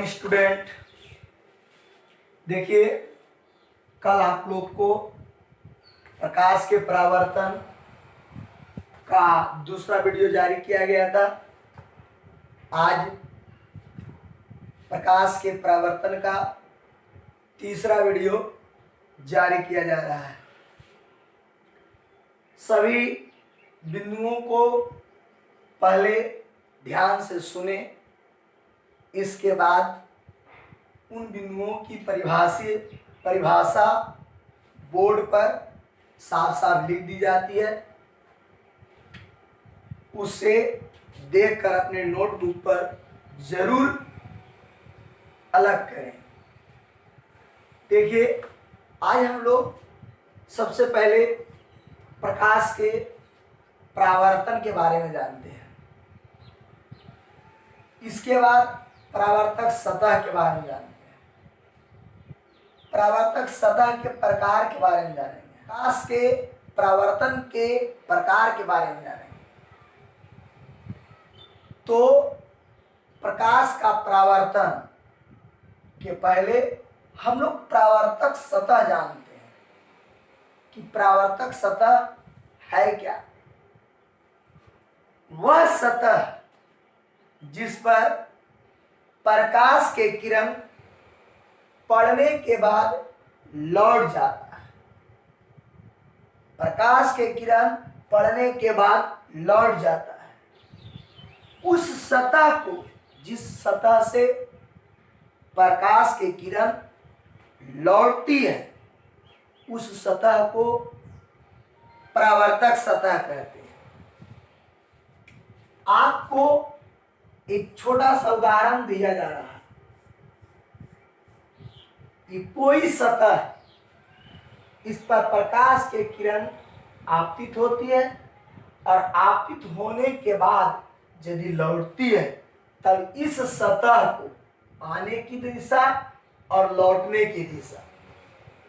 Student, देखिए कल आप लोग को प्रकाश के परावर्तन का दूसरा वीडियो जारी किया गया था। आज प्रकाश के परावर्तन का तीसरा वीडियो जारी किया जा रहा है। सभी बिंदुओं को पहले ध्यान से सुने, इसके बाद उन बिंदुओं की परिभाषा बोर्ड पर साफ साफ लिख दी जाती है। उससे देखकर अपने नोटबुक पर जरूर अलग करें। देखिए, आज हम लोग सबसे पहले प्रकाश के परावर्तन के बारे में जानते हैं। इसके बाद परावर्तक सतह के बारे में जानते हैं। परावर्तक सतह के प्रकार के बारे में जानेंगे। प्रकाश के परावर्तन के प्रकार के बारे में जानेंगे। तो प्रकाश का परावर्तन के पहले हम लोग परावर्तक सतह जानते हैं कि परावर्तक सतह है क्या। वह सतह जिस पर प्रकाश के किरण पड़ने के बाद लौट जाता है। प्रकाश के किरण पड़ने के बाद लौट जाता है। उस सतह को, जिस सतह से प्रकाश के किरण लौटती है, उस सतह को परावर्तक सतह कहते हैं। आपको एक छोटा सा उदाहरण दिया जा रहा है कि कोई सतह, इस पर प्रकाश के किरण आपतित होती है और आपतित होने के बाद यदि लौटती है, तब इस सतह को आने की दिशा और लौटने की दिशा,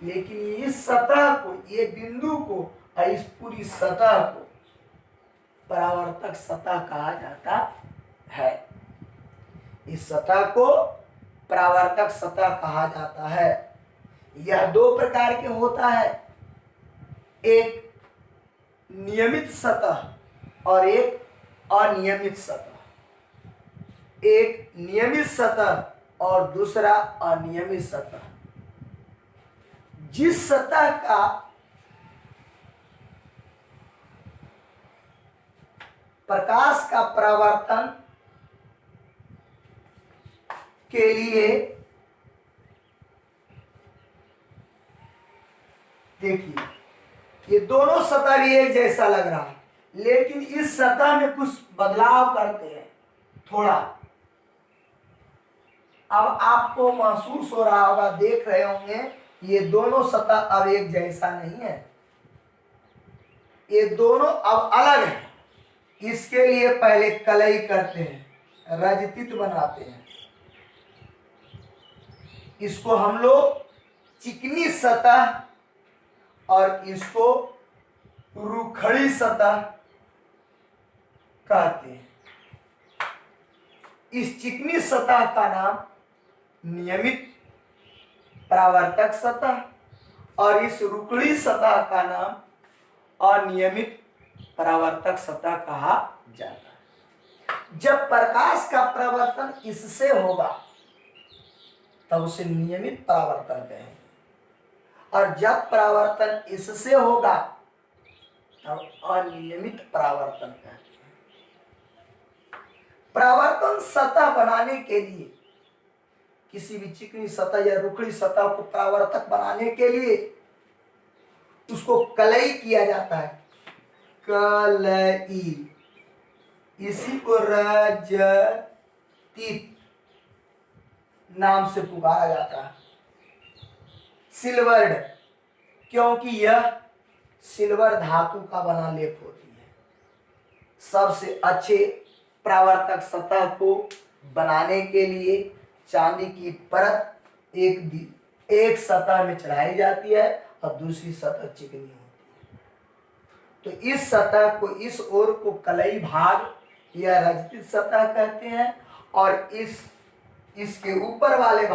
लेकिन इस सतह को, ये बिंदु को और इस पूरी सतह को परावर्तक सतह कहा जाता है। इस सतह को परावर्तक सतह कहा जाता है। यह दो प्रकार के होता है, एक नियमित सतह और एक अनियमित सतह। एक नियमित सतह और दूसरा अनियमित सतह। जिस सतह का प्रकाश का परावर्तन के लिए, देखिए ये दोनों सतह भी एक जैसा लग रहा है, लेकिन इस सतह में कुछ बदलाव करते हैं थोड़ा। अब आपको महसूस हो रहा होगा, देख रहे होंगे, ये दोनों सतह अब एक जैसा नहीं है, ये दोनों अब अलग है। इसके लिए पहले कलई करते हैं, रजतित बनाते हैं। इसको हम लोग चिकनी सतह और इसको रुखड़ी सतह कहते हैं। इस चिकनी सतह का नाम नियमित परावर्तक सतह और इस रुखड़ी सतह का नाम अनियमित परावर्तक सतह कहा जाता है। जब प्रकाश का परावर्तन इससे होगा तब उसे नियमित परावर्तन कहेंगे, और जब परावर्तन इससे होगा तब अनियमित परावर्तन कहेंगे। परावर्तन सतह बनाने के लिए, किसी भी चिकनी सतह या रुखड़ी सतह को परावर्तक बनाने के लिए उसको कलई किया जाता है। कलई, इसी को रजतित नाम से पुकारा जाता है। सिल्वर्ड, क्योंकि यह सिल्वर धातु का बना लेप होती है। सबसे अच्छे परावर्तक सतह को बनाने के लिए चांदी की परत एक सतह में चढ़ाई जाती है और दूसरी सतह चिकनी होती है। तो इस सतह को, इस ओर को कलई भाग या रजतित सतह कहते हैं, और इस इसके ऊपर वाले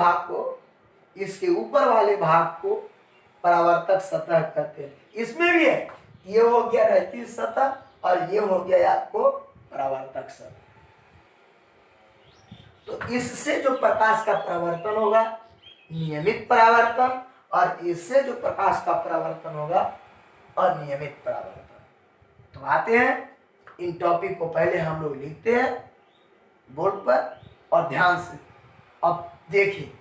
भाग को परावर्तक सतह कहते हैं। इसमें भी है, ये हो गया रहती सतह और ये हो गया आपको परावर्तक सतह। तो इससे जो प्रकाश का परावर्तन होगा नियमित परावर्तन, और इससे जो प्रकाश का परावर्तन होगा अनियमित परावर्तन। तो आते हैं इन टॉपिक को, पहले हम लोग लिखते हैं बोर्ड पर और ध्यान से अब देखिए।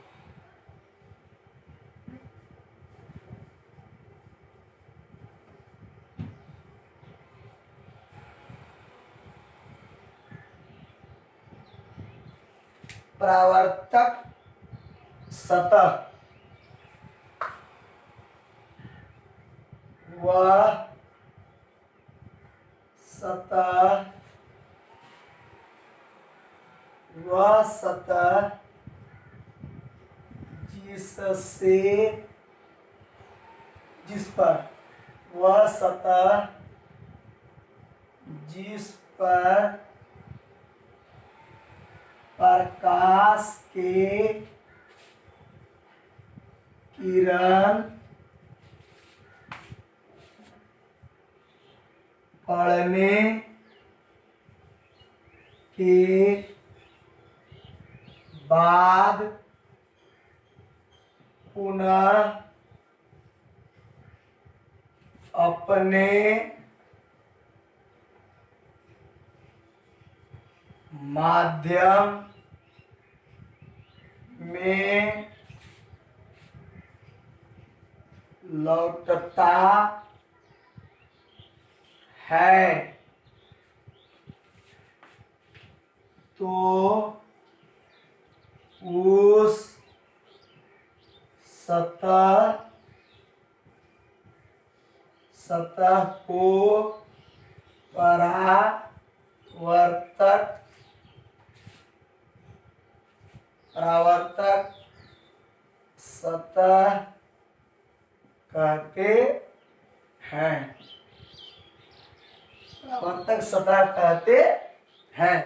परावर्तक सतह वह सतह जिस पर प्रकाश के किरण पड़ने के बाद पुनः अपने माध्यम में लौटता है, तो उस सतह को परावर्तक सतह कहते हैं। परावर्तक सतह कहते हैं।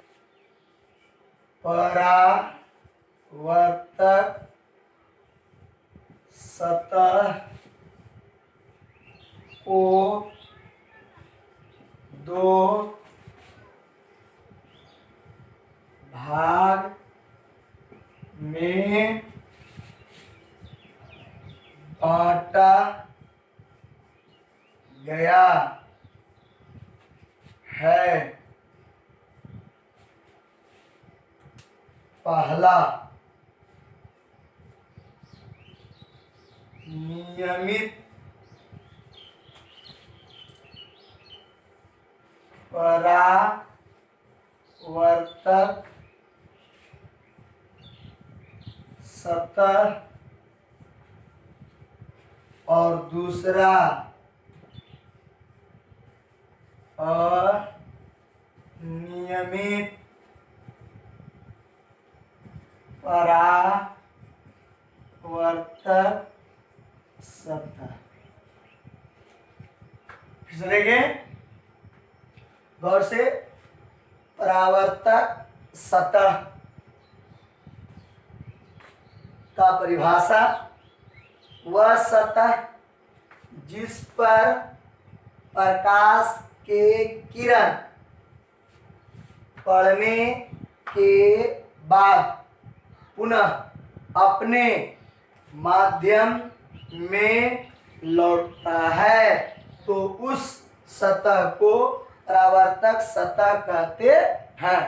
परावर्तक सतह को दो भाग में बांटा गया है। पहला नियमित परावर्तक सतह और दूसरा अनियमित परावर्तक सतह। फिर से देखें गौर से। परावर्तक सतह का परिभाषा वह सतह जिस पर प्रकाश के किरण पड़ने के बाद पुनः अपने माध्यम में लौटता है, तो उस सतह को परावर्तक सतह कहते हैं।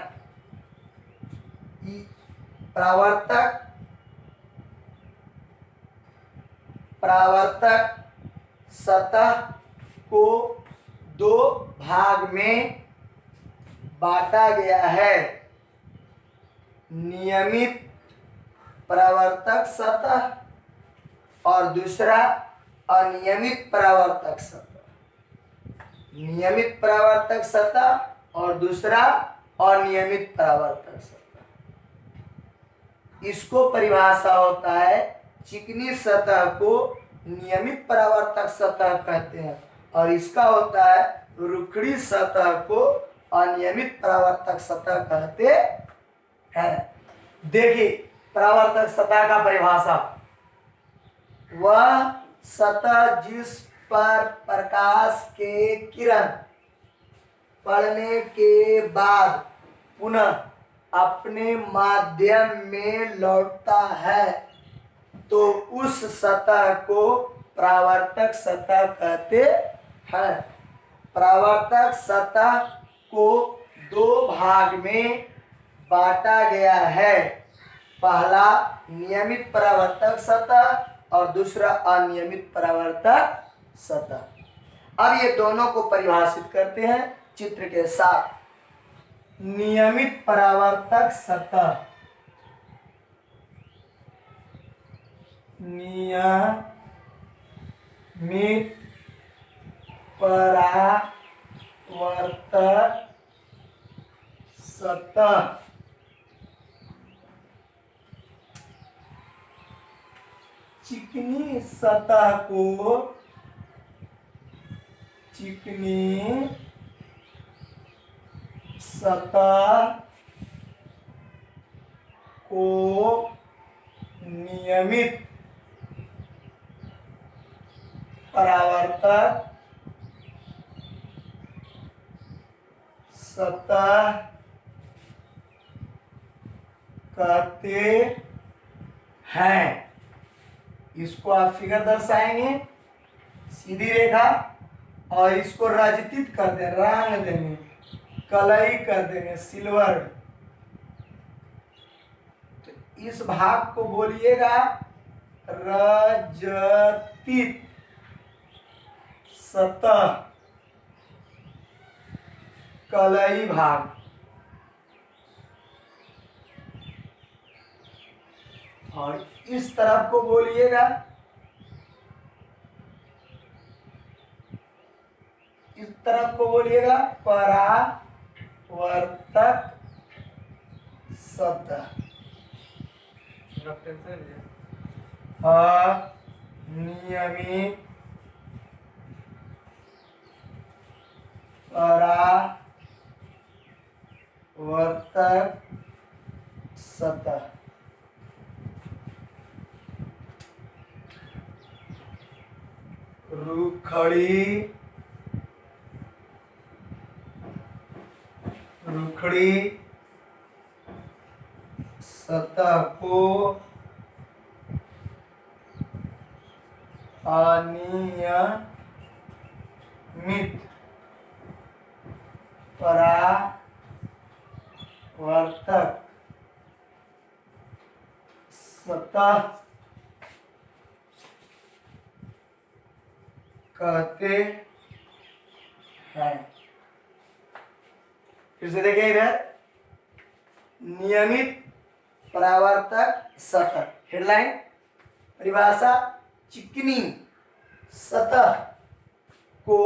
परावर्तक सतह को दो भाग में बांटा गया है। नियमित परावर्तक सतह और दूसरा अनियमित परावर्तक सतह। नियमित परावर्तक सतह और दूसरा अनियमित परावर्तक सतह। इसको परिभाषा होता है, चिकनी सतह को नियमित परावर्तक सतह कहते हैं और इसका होता है रुखड़ी सतह को अनियमित परावर्तक सतह कहते हैं। देखिए परावर्तक सतह का परिभाषा, वह सतह जिस पर प्रकाश के किरण पड़ने के बाद पुनः अपने माध्यम में लौटता है, तो उस सतह को परावर्तक सतह कहते हैं। परावर्तक सतह को दो भाग में बांटा गया है, पहला नियमित परावर्तक सतह और दूसरा अनियमित परावर्तक सतह। अब ये दोनों को परिभाषित करते हैं चित्र के साथ। नियमित परावर्तक सतह, नियमित परावर्तक सतह चिकनी सतह को नियमित परावर्तक सतह कहते हैं। इसको आप फिगर दर्शाएंगे, सीधी रेखा, और इसको रजतित कर दें, रंग देंगे, कलई कर देंगे, सिल्वर। तो इस भाग को बोलिएगा रजतित सतह, कलई भाग। और इस तरफ को बोलिएगा, इस तरफ को बोलिएगा परावर्तक सतह। अनियमित परावर्तक सतह। रुखड़ी सतह को अनियमित परावर्तक सतह कहते हैं। फिर से देखिए इधर, नियमित परावर्तक सतह, हेडलाइन परिभाषा, चिकनी सतह को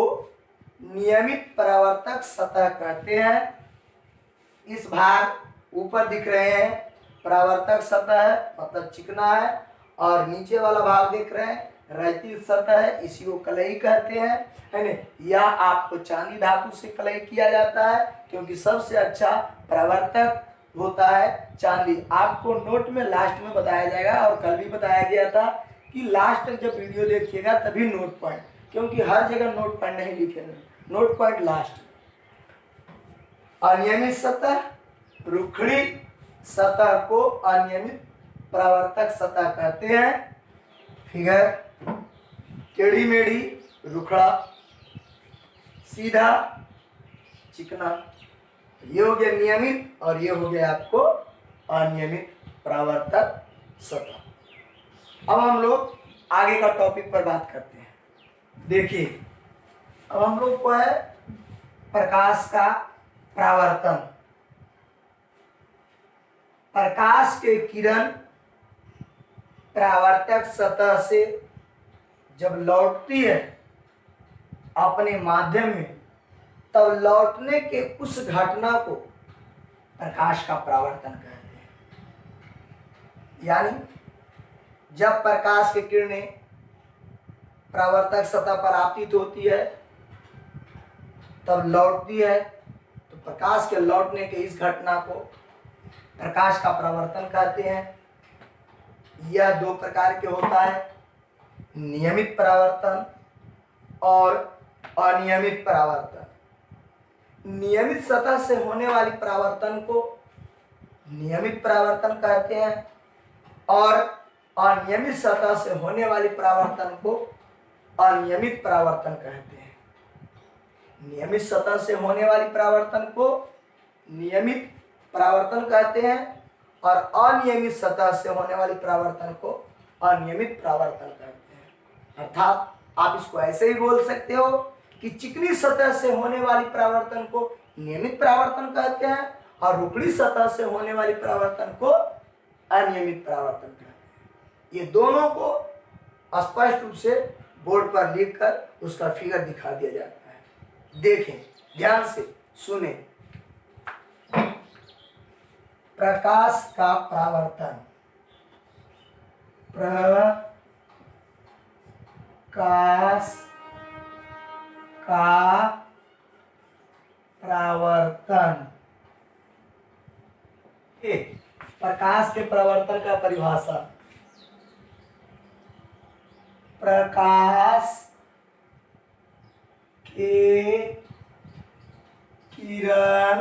नियमित परावर्तक सतह कहते हैं। इस भाग ऊपर दिख रहे हैं परावर्तक सतह है, मतलब चिकना है, और नीचे वाला भाग देख रहे हैं रजतित सतह है, इसी को कलई कहते हैं, है ना। यह आपको चांदी धातु से कलई किया जाता है, क्योंकि सबसे अच्छा परावर्तक होता है चांदी। आपको नोट में लास्ट में बताया जाएगा, और कल भी बताया गया था कि लास्ट तक जब वीडियो देखिएगा तभी नोट पॉइंट, क्योंकि हर जगह नोट पॉइंट नहीं लिखेंगे, नोट पॉइंट लास्ट। अनियमित सतह, रुखड़ी सतह को अनियमित परावर्तक सतह कहते हैं। फिगर, टेढ़ी मेढ़ी, रुखड़ा, सीधा, चिकना, ये हो गया नियमित, और ये हो गया आपको अनियमित परावर्तक सतह। अब हम लोग आगे का टॉपिक पर बात करते हैं। देखिए, अब हम लोग को है प्रकाश का परावर्तन। प्रकाश के किरण परावर्तक सतह से जब लौटती है अपने माध्यम में, तब लौटने के उस घटना को प्रकाश का परावर्तन कहते हैं। यानी जब प्रकाश की किरणें परावर्तक सतह पर आपतित होती है, तब लौटती है, तो प्रकाश के लौटने के इस घटना को प्रकाश का परावर्तन कहते हैं। यह दो प्रकार के होता है, नियमित परावर्तन और अनियमित परावर्तन। नियमित सतह से होने वाली परावर्तन को नियमित परावर्तन कहते हैं और अनियमित सतह से होने वाली परावर्तन को अनियमित परावर्तन कहते हैं। नियमित सतह से होने वाली परावर्तन को नियमित परावर्तन कहते हैं और अनियमित सतह से होने वाली परावर्तन को अनियमित परावर्तन कहते हैं। अर्थात आप इसको ऐसे ही बोल सकते हो कि चिकनी सतह से होने वाली परावर्तन को नियमित परावर्तन कहते हैं और रुखड़ी सतह से होने वाली परावर्तन को अनियमित परावर्तन कहते हैं। ये दोनों को स्पष्ट रूप से बोर्ड पर लिखकर उसका फिगर दिखा दिया जाता है। देखें, ध्यान से सुने। प्रकाश का परावर्तन, प्रकाश का परावर्तन। प्रकाश के परावर्तन का परिभाषा, प्रकाश के किरण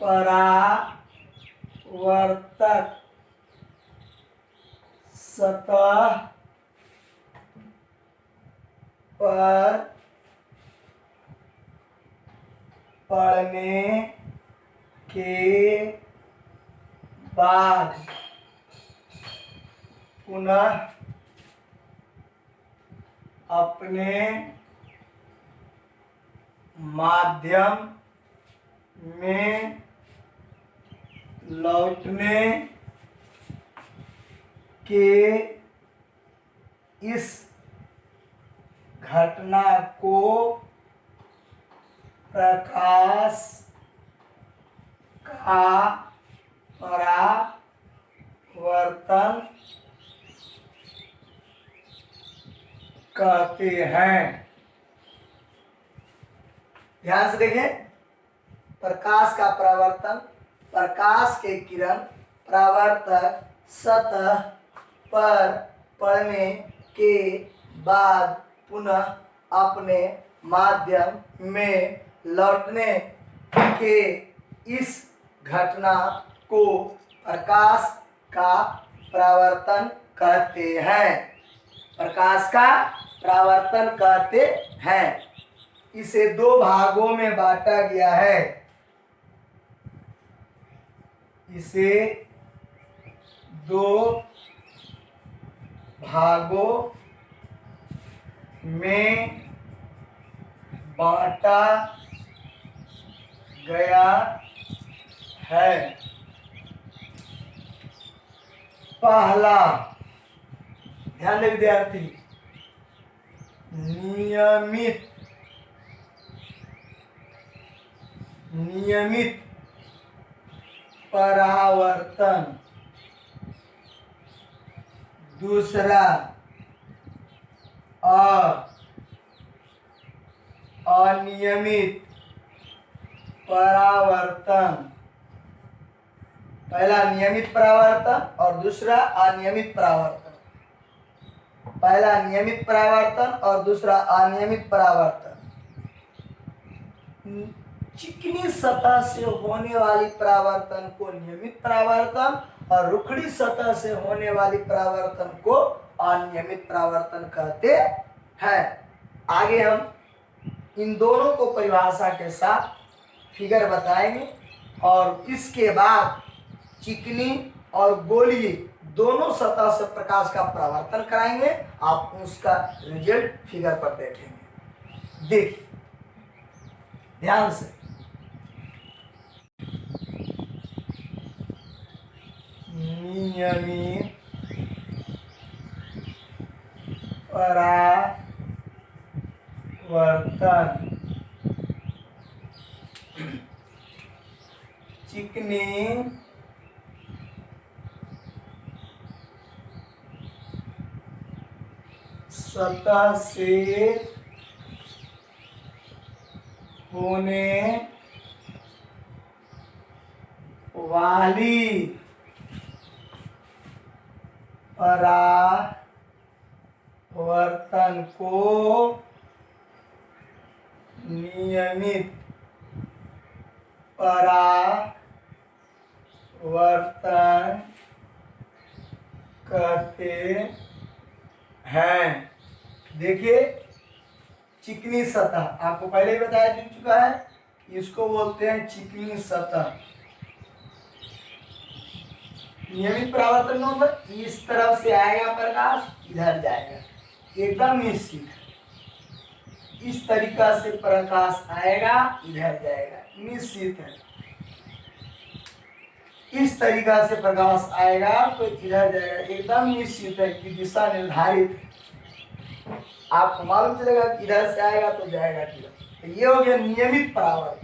परावर्तक सतह पर पड़ने के बाद पुनः अपने माध्यम में लौटने के इस घटना को प्रकाश का परावर्तन कहते हैं। ध्यान से देखें, प्रकाश का परावर्तन, प्रकाश के किरण परावर्तक सतह पर पड़ने के बाद पुनः अपने माध्यम में लौटने के इस घटना को प्रकाश का परावर्तन कहते हैं। प्रकाश का परावर्तन कहते हैं। इसे दो भागों में बांटा गया है। इसे दो भागों में बांटा गया है। पहला, ध्यान दें विद्यार्थी, नियमित परावर्तन। दूसरा, अनियमित परावर्तन। पहला नियमित परावर्तन और दूसरा अनियमित परावर्तन। पहला नियमित परावर्तन और दूसरा अनियमित परावर्तन। चिकनी सतह से होने वाली परावर्तन को नियमित परावर्तन और रुखड़ी सतह से होने वाली परावर्तन को अनियमित परावर्तन कहते हैं। आगे हम इन दोनों को परिभाषा के साथ फिगर बताएंगे और इसके बाद चिकनी और गोलीय दोनों सतह से प्रकाश का परावर्तन कराएंगे। आप उसका रिजल्ट फिगर पर देखेंगे। देखिए ध्यान से, नियमित परावर्तन चिकनी सतह से होने वाली परावर्तन को नियमित परावर्तन कहते हैं। देखिए, चिकनी सतह आपको पहले ही बताया जा चुका है, इसको बोलते हैं चिकनी सतह। नियमित परावर्तन में मतलब इस तरफ से आएगा प्रकाश, इधर जाएगा, एकदम निश्चित। इस तरीका से प्रकाश आएगा, इधर जाएगा, निश्चित है। इस तरीका से प्रकाश आएगा तो इधर जाएगा, एकदम निश्चित है कि दिशा निर्धारित है। आपको मालूम चलेगा कि इधर से आएगा तो जाएगा किधर। तो ये हो गया नियमित परावर्तन।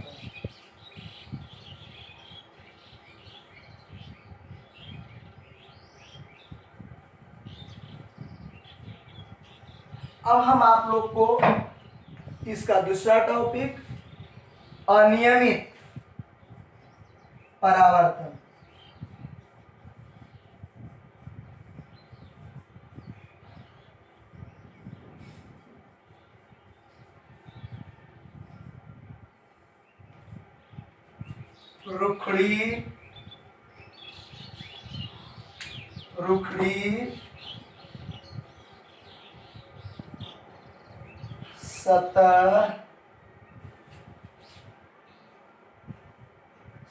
अब हम आप लोग को इसका दूसरा टॉपिक अनियमित परावर्तन। रुखड़ी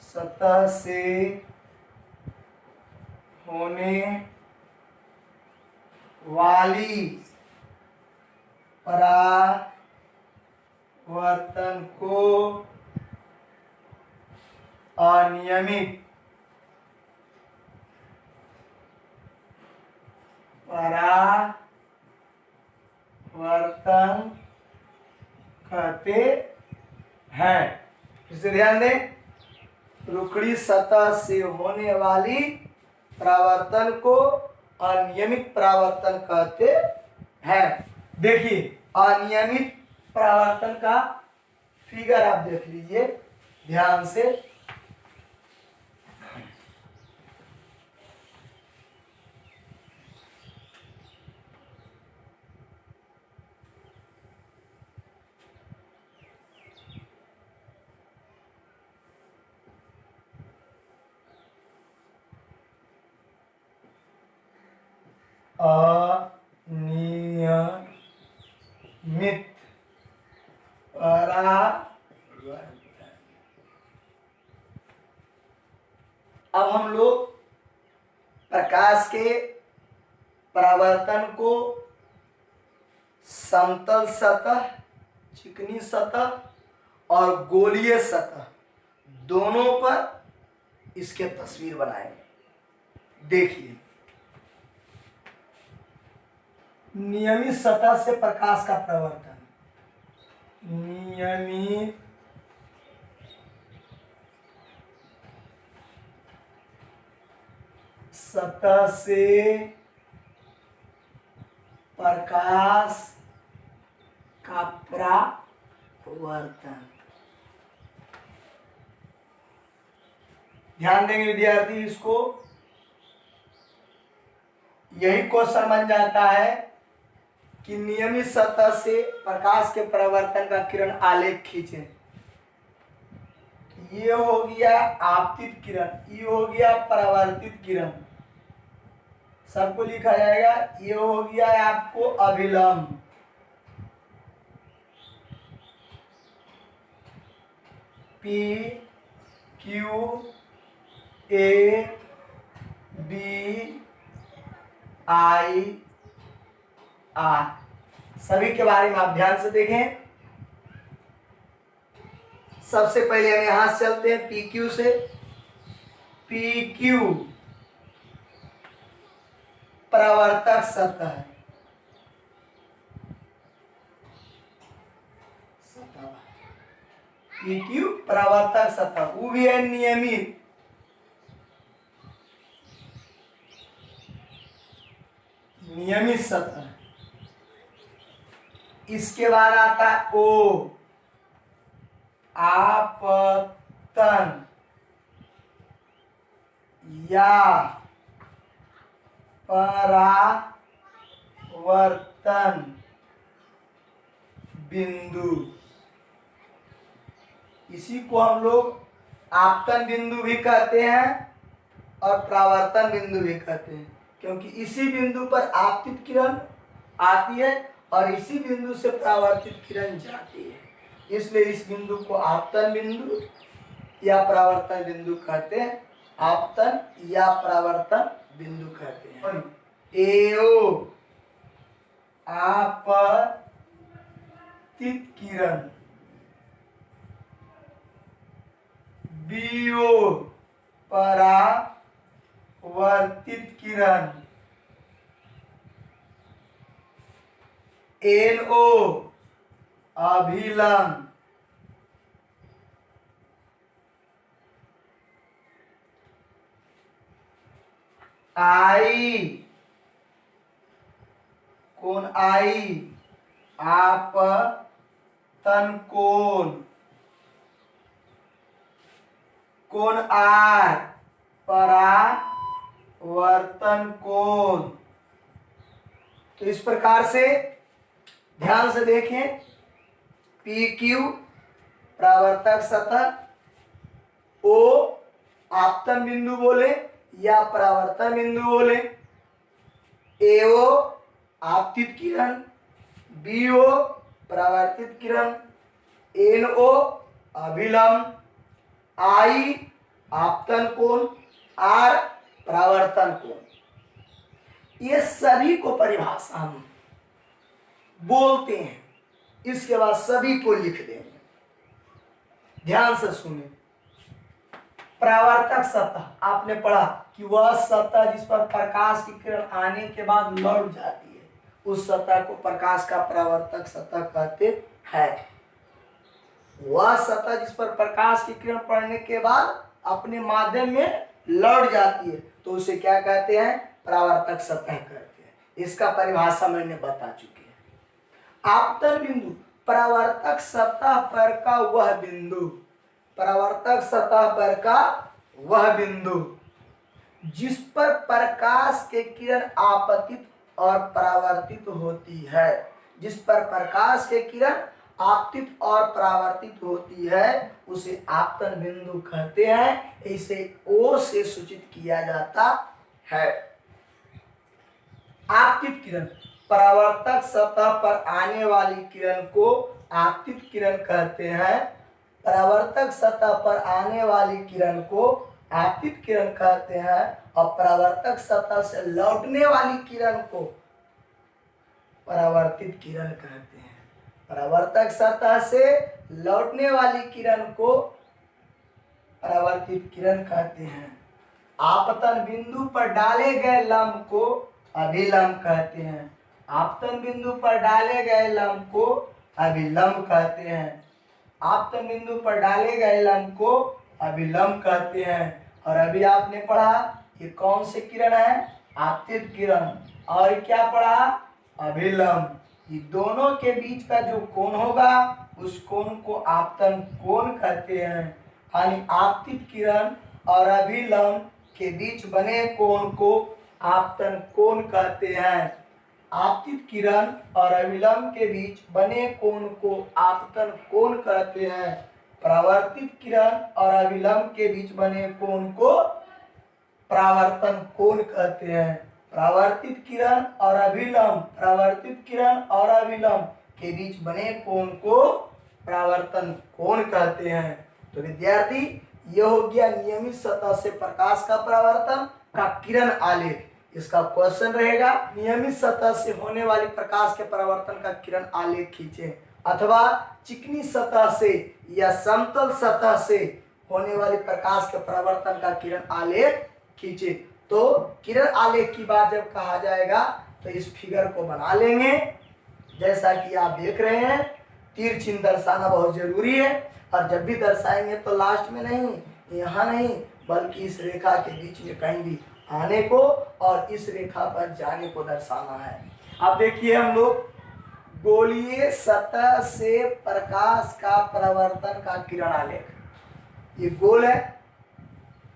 सतह से होने वाली परावर्तन को अनियमित परावर्तन कहते हैं। इसे ध्यान दें, रुखड़ी सतह से होने वाली परावर्तन को अनियमित परावर्तन कहते हैं। देखिए, अनियमित परावर्तन का फिगर आप देख लीजिए ध्यान से। अनियमित परावर्तन। अब हम लोग प्रकाश के परावर्तन को समतल सतह, चिकनी सतह और गोलीय सतह दोनों पर इसके तस्वीर बनाएंगे। देखिए, नियमित सतह से प्रकाश का परावर्तन, नियमित सतह से प्रकाश का परावर्तन। ध्यान देंगे विद्यार्थी, इसको यही क्वेश्चन बन जाता है कि नियमित सतह से प्रकाश के परावर्तन का किरण आलेख खींचे। ये हो गया आपतित किरण, ये हो गया परावर्तित किरण, सबको लिखा जाएगा। ये हो गया आपको अभिलंब, P Q A B I R। सभी के बारे में आप ध्यान से देखें। सबसे पहले हम यहां से चलते हैं PQ से। PQ परावर्तक सतह है, PQ परावर्तक सतह, वो भी है नियमित। नियमित सतह। इसके बाद आता है O, आपतन या परावर्तन बिंदु, इसी को हम लोग आपतन बिंदु भी कहते हैं और परावर्तन बिंदु भी कहते हैं, क्योंकि इसी बिंदु पर आपतित किरण आती है और इसी बिंदु से परावर्तित किरण जाती है, इसलिए इस बिंदु को आपतन बिंदु या परावर्तन बिंदु कहते हैं। आपतन या परावर्तन बिंदु कहते हैं। एओ आपतित किरण, बीओ परावर्तित किरण, एनओ अभिलंब, आई कोण आई आपतन कोण, कोण आर परावर्तन कोण। तो इस प्रकार से ध्यान से देखें, पी क्यू परावर्तक सतह, ओ आपतन बिंदु बोले या परावर्तन बिंदु बोले, एओ आपतित किरण, बीओ परावर्तित किरण, एनओ अभिलंब, आई आपतन कोण, आर परावर्तन कोण। ये सभी को परिभाषा हम बोलते हैं, इसके बाद सभी को लिख देंगे। ध्यान से सुने, परावर्तक सतह आपने पढ़ा कि वह सतह जिस पर प्रकाश की किरण आने के बाद लौट जाती है, उस सतह को प्रकाश का परावर्तक सतह कहते हैं। वह सतह जिस पर प्रकाश की किरण पड़ने के बाद अपने माध्यम में लौट जाती है, तो उसे क्या कहते हैं? परावर्तक सतह कहते हैं। इसका परिभाषा मैंने बता चुकी है। आपतन बिंदु परावर्तक सतह पर का वह बिंदु, परावर्तक सतह पर का वह बिंदु जिस पर प्रकाश के किरण आपतित और परावर्तित होती है, जिस पर प्रकाश के किरण आपतित और परावर्तित होती है, उसे आपतन बिंदु कहते हैं। इसे ओ से सूचित किया जाता है। आपतित किरण, परावर्तक सतह पर आने वाली किरण को आपतित किरण कहते हैं। परावर्तक सतह पर आने वाली किरण को आपतित किरण कहते हैं और परावर्तक सतह से लौटने वाली किरण को परावर्तित किरण कहते हैं। परावर्तक सतह से लौटने वाली किरण को परावर्तित किरण कहते हैं। आपतन बिंदु पर डाले गए लंब को अभिलंब कहते हैं। आपतन बिंदु पर डाले गए लंब को अभिलंब कहते हैं। आपतन बिंदु पर डाले गए लंब को अभिलंब कहते हैं। और अभी आपने पढ़ा ये कौन से किरण है? आपतित किरण। और क्या पढ़ा? अभिलंब। ये दोनों के बीच का जो कोण होगा उस कोण को आपतन कोण कहते हैं। यानी आपतित किरण और अभिलंब के बीच बने कोण को आपतन कोण कहते हैं। आपतित किरण और अभिलंब के बीच बने कोण को आपतन कोण कहते हैं। परावर्तित किरण और अभिलंब के बीच बने कोण को परावर्तन कोण कहते हैं। परावर्तित किरण और अभिलंब, परावर्तित किरण और अभिलंब के बीच बने कोण को परावर्तन कोण कहते हैं। तो विद्यार्थी, यह हो गया नियमित सतह से प्रकाश का परावर्तन का किरण आलेख। इसका क्वेश्चन रहेगा, नियमित सतह से होने वाली प्रकाश के परावर्तन का किरण आलेख खींचे, अथवा चिकनी सतह से या समतल सतह से होने वाली प्रकाश के परावर्तन का किरण आलेख खींचे। तो किरण आलेख की बात जब कहा जाएगा तो इस फिगर को बना लेंगे, जैसा कि आप देख रहे हैं। तीर चिन्ह दर्शाना बहुत जरूरी है, और जब भी दर्शाएंगे तो लास्ट में नहीं, यहाँ नहीं, बल्कि इस रेखा के बीच में कहीं भी आने को और इस रेखा पर जाने को दर्शाना है। अब देखिए, हम लोग गोलीय सतह से प्रकाश का परावर्तन का किरण आलेख, ये गोल है,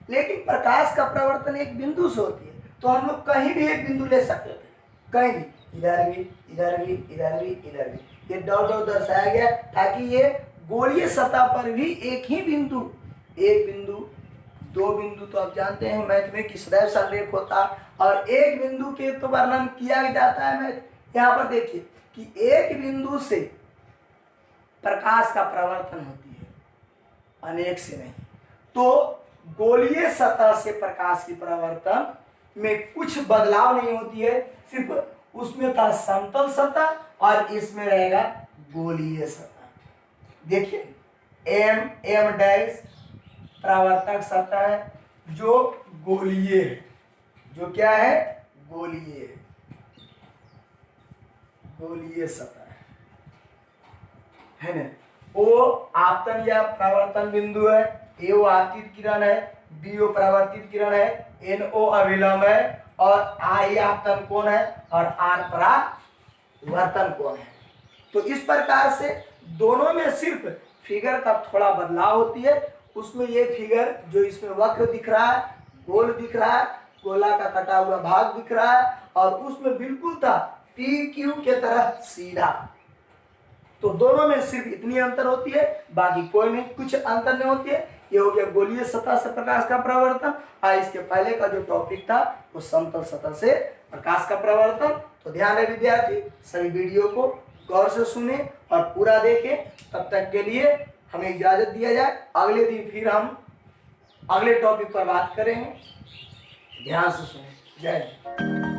लेकिन प्रकाश का परावर्तन एक बिंदु से होती है। तो हम लोग कहीं भी एक बिंदु ले सकते थे, कहीं भी, इधर भी, इधर भी, इधर भी, इधर भी। ये डॉट डॉट दर्शाया गया ताकि ये गोलीय सतह पर भी एक ही बिंदु, एक बिंदु, दो बिंदु तो आप जानते हैं मैथ में कि सदैव संरेख होता, और एक बिंदु के तो वर्णन किया जाता है मैथ। यहाँ पर देखिए कि एक बिंदु से प्रकाश का प्रवर्तन होती है, अनेक से नहीं। तो गोलीय सतह से प्रकाश की प्रवर्तन में कुछ बदलाव नहीं होती है, सिर्फ उसमें था समतल सतह और इसमें रहेगा गोलीय सतह। देखिए एम डैश परावर्तक सतह है जो गोलीय है, जो क्या है, गोलीय है, गोलीय सतह है ना। ओ आपतन या परावर्तन बिंदु है, ए ओ आपतित किरण है, बी ओ परावर्तित किरण है, एन ओ अभिलंब है, और आई आपतन कोण है, और आर परावर्तन कोण है। तो इस प्रकार से दोनों में सिर्फ फिगर का थोड़ा बदलाव होती है। उसमें ये फिगर जो इसमें वक्र दिख रहा है, गोल दिख रहा है, गोला का कटा हुआ भाग दिख रहा है, और उसमें बिल्कुल था पी क्यू के तरह सीधा। तो दोनों में सिर्फ इतनी अंतर होती है, बाकी कोई नहीं, कुछ अंतर नहीं होती है। ये हो गया गोलीय सतह से प्रकाश का प्रवर्तन, और इसके पहले का जो टॉपिक था वो समतल सतह से प्रकाश का प्रवर्तन। तो ध्यान है विद्यार्थी, सभी वीडियो को गौर से सुने और पूरा देखें। तब तक के लिए हमें इजाजत दिया जाए, अगले दिन फिर हम अगले टॉपिक पर बात करेंगे। ध्यान से सुने। जय हिंद।